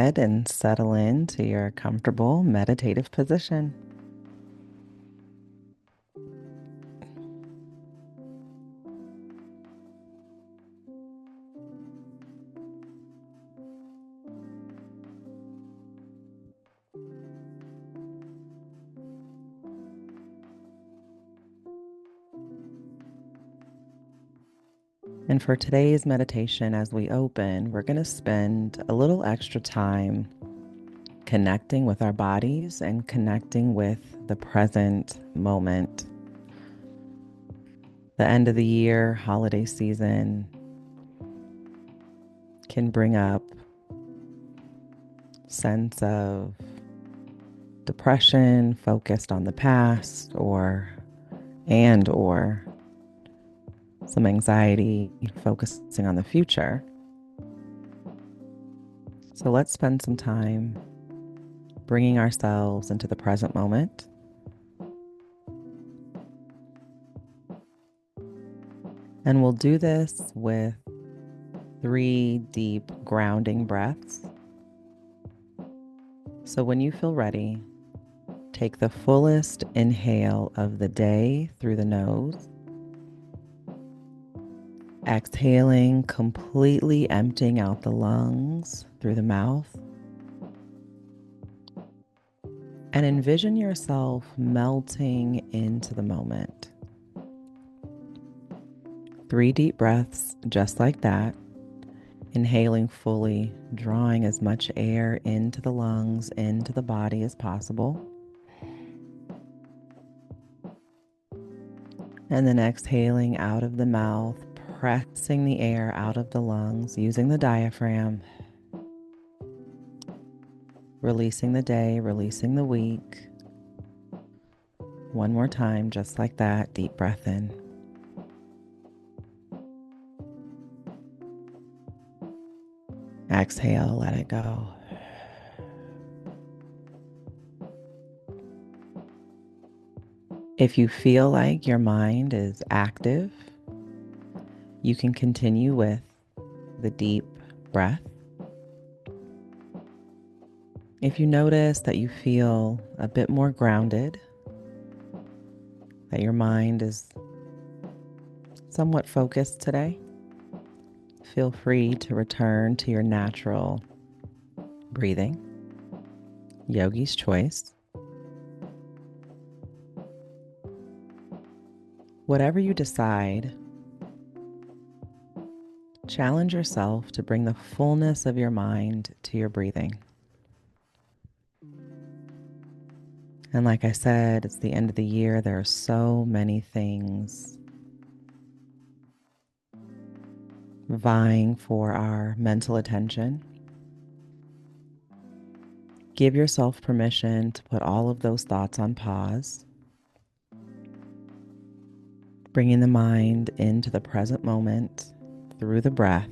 And settle into your comfortable meditative position. And for today's meditation, as we open, we're going to spend a little extra time connecting with our bodies and connecting with the present moment. The end of the year, holiday season can bring up sense of depression focused on the past or some anxiety focusing on the future. So let's spend some time bringing ourselves into the present moment. And we'll do this with 3 deep grounding breaths. So when you feel ready, take the fullest inhale of the day through the nose, exhaling, completely emptying out the lungs through the mouth. And envision yourself melting into the moment. 3 deep breaths, just like that. Inhaling fully, drawing as much air into the lungs, into the body as possible. And then exhaling out of the mouth, pressing the air out of the lungs using the diaphragm. Releasing the day, releasing the week. One more time, just like that. Deep breath in. Exhale, let it go. If you feel like your mind is active, you can continue with the deep breath. If you notice that you feel a bit more grounded, that your mind is somewhat focused today, feel free to return to your natural breathing, yogi's choice. Whatever you decide, challenge yourself to bring the fullness of your mind to your breathing. And like I said, it's the end of the year. There are so many things vying for our mental attention. Give yourself permission to put all of those thoughts on pause, bringing the mind into the present moment through the breath.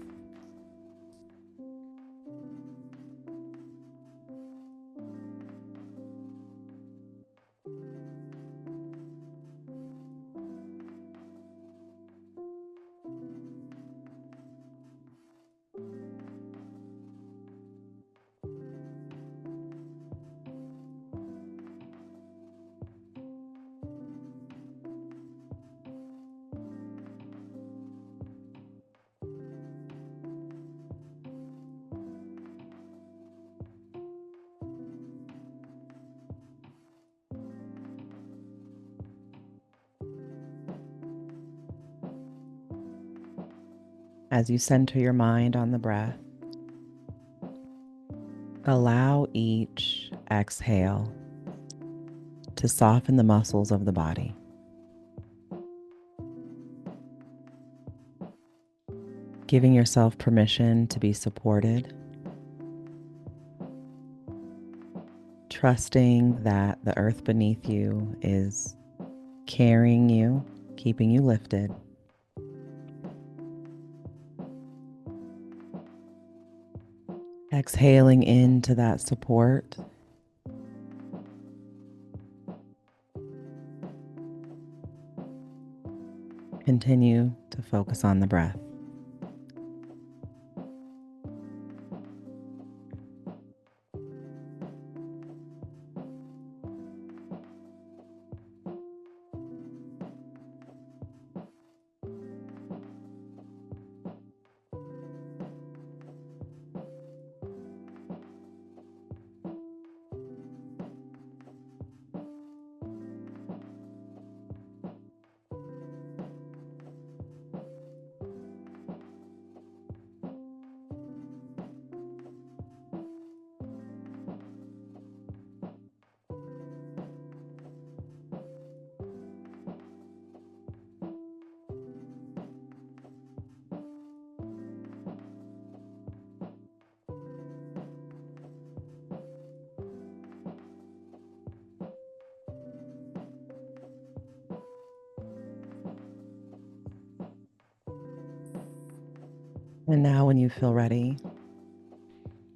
As you center your mind on the breath, allow each exhale to soften the muscles of the body. Giving yourself permission to be supported, trusting that the earth beneath you is carrying you, keeping you lifted. Exhaling into that support. Continue to focus on the breath. And now, when you feel ready,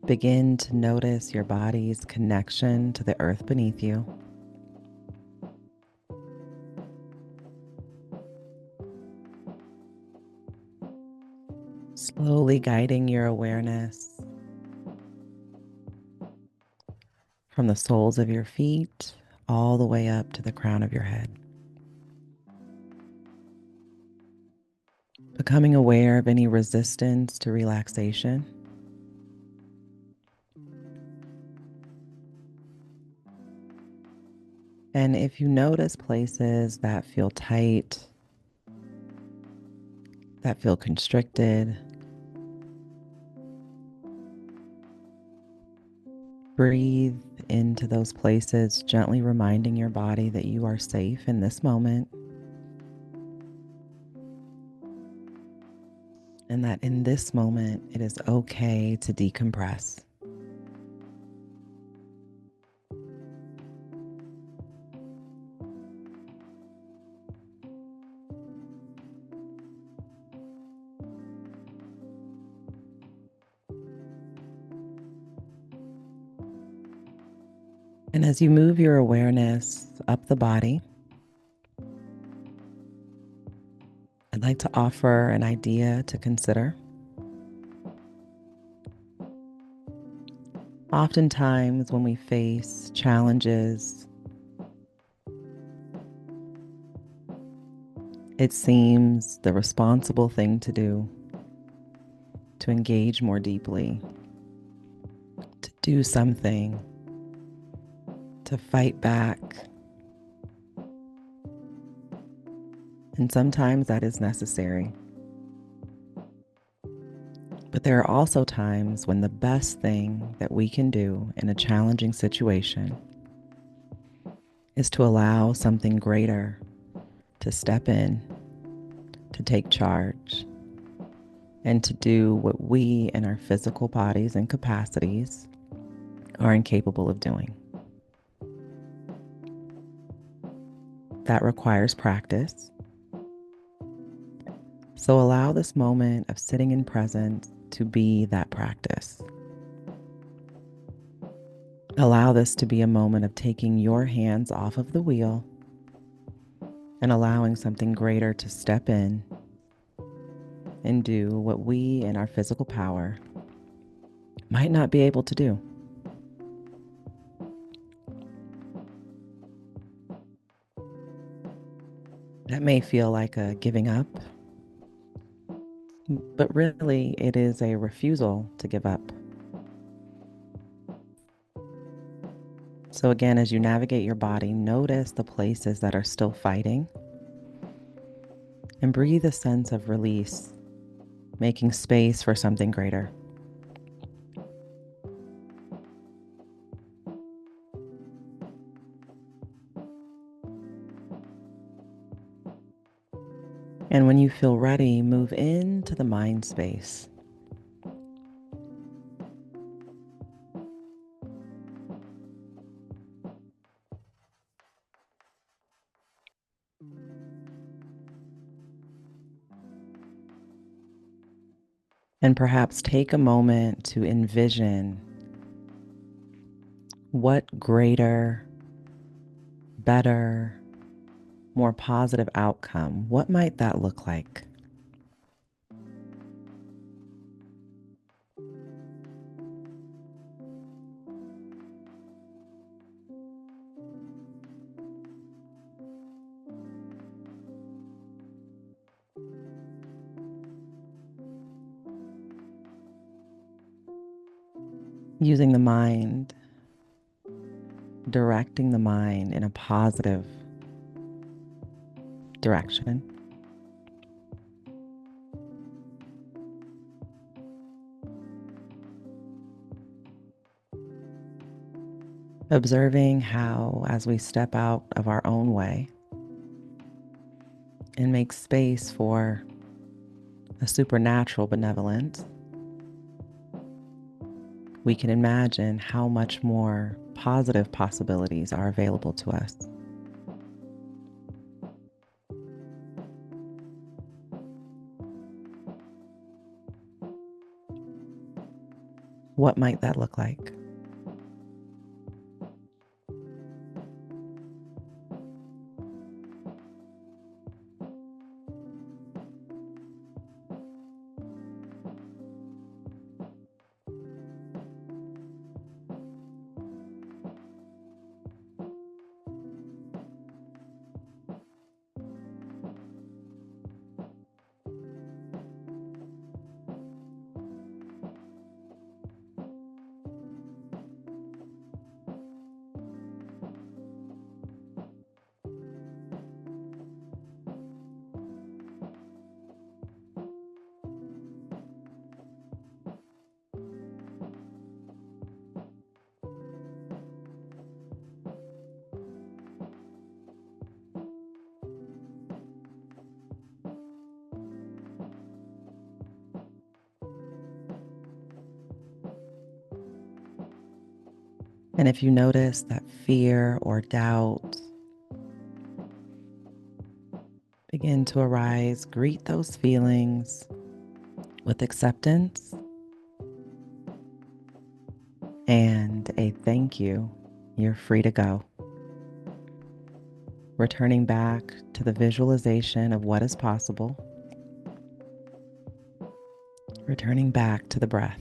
begin to notice your body's connection to the earth beneath you. Slowly guiding your awareness from the soles of your feet all the way up to the crown of your head. Becoming aware of any resistance to relaxation. And if you notice places that feel tight, that feel constricted, breathe into those places, gently reminding your body that you are safe in this moment and that in this moment it is okay to decompress. And as you move your awareness up the body, I'd like to offer an idea to consider. Oftentimes, when we face challenges, it seems the responsible thing to do to engage more deeply, to do something, to fight back. And sometimes that is necessary. But there are also times when the best thing that we can do in a challenging situation is to allow something greater to step in, to take charge, and to do what we in our physical bodies and capacities are incapable of doing. That requires practice. So allow this moment of sitting in presence to be that practice. Allow this to be a moment of taking your hands off of the wheel and allowing something greater to step in and do what we in our physical power might not be able to do. That may feel like a giving up, but really it is a refusal to give up. So again, as you navigate your body, notice the places that are still fighting and breathe a sense of release, making space for something greater. And when you feel ready, move into the mind space. And perhaps take a moment to envision what greater, better, more positive outcome, what might that look like? Using the mind, directing the mind in a positive direction. Observing how, as we step out of our own way and make space for a supernatural benevolence, we can imagine how much more positive possibilities are available to us. what might that look like? And if you notice that fear or doubt begin to arise, greet those feelings with acceptance and a thank you. You're free to go. Returning back to the visualization of what is possible, returning back to the breath.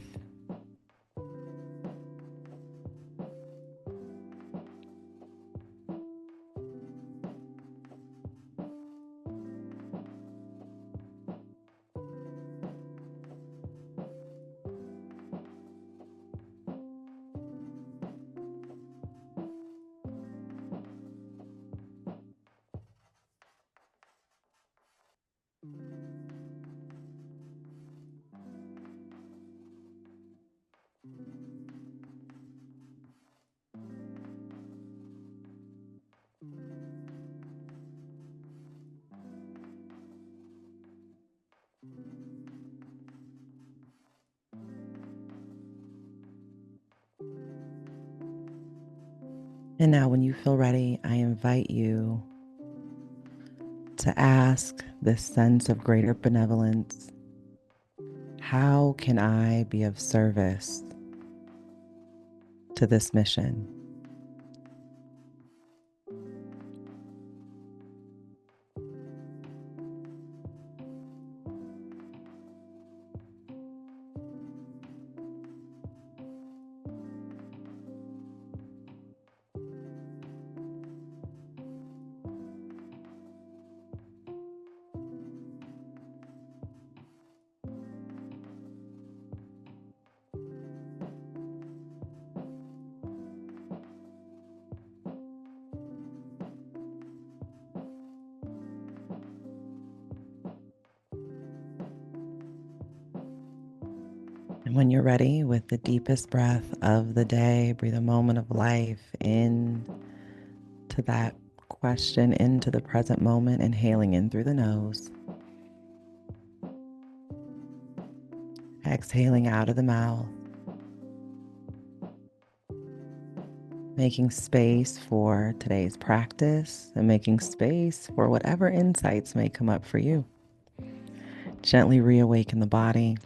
And now, when you feel ready, I invite you to ask this sense of greater benevolence: how can I be of service to this mission? And when you're ready, with the deepest breath of the day, breathe a moment of life in to that question, into the present moment, inhaling in through the nose, exhaling out of the mouth, making space for today's practice and making space for whatever insights may come up for you. Gently reawaken the body.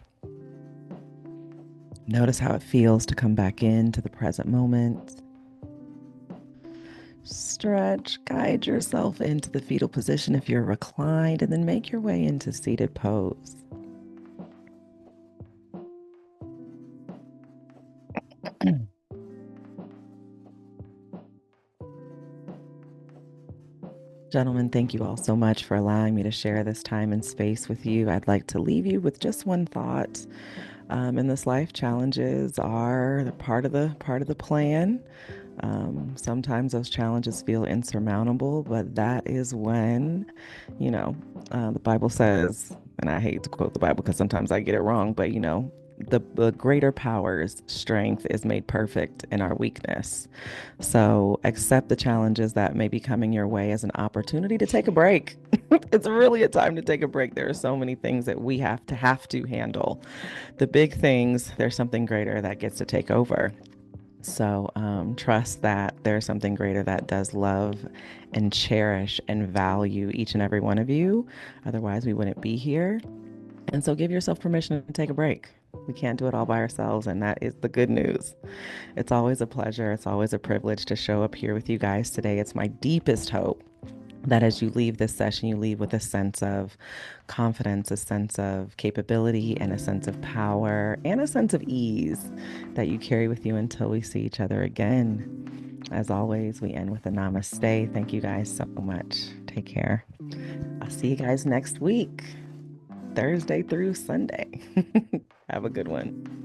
Notice how it feels to come back into the present moment. Stretch, guide yourself into the fetal position if you're reclined, and then make your way into seated pose. Gentlemen, thank you all so much for allowing me to share this time and space with you. I'd like to leave you with just one thought. In this life, challenges are part of the plan. Sometimes those challenges feel insurmountable, but that is when, the Bible says, and I hate to quote the Bible because sometimes I get it wrong, but the greater power's strength is made perfect in our weakness. So accept the challenges that may be coming your way as an opportunity to take a break. It's really a time to take a break. There are so many things that we have to handle. The big things, there's something greater that gets to take over. So trust that there's something greater that does love and cherish and value each and every one of you. Otherwise, we wouldn't be here. And so give yourself permission to take a break. We can't do it all by ourselves, and that is the good news. It's always a pleasure. It's always a privilege to show up here with you guys today. It's my deepest hope that as you leave this session, you leave with a sense of confidence, a sense of capability, and a sense of power, and a sense of ease that you carry with you until we see each other again. As always, we end with a namaste. Thank you guys so much. Take care. I'll see you guys next week, Thursday through Sunday. Have a good one.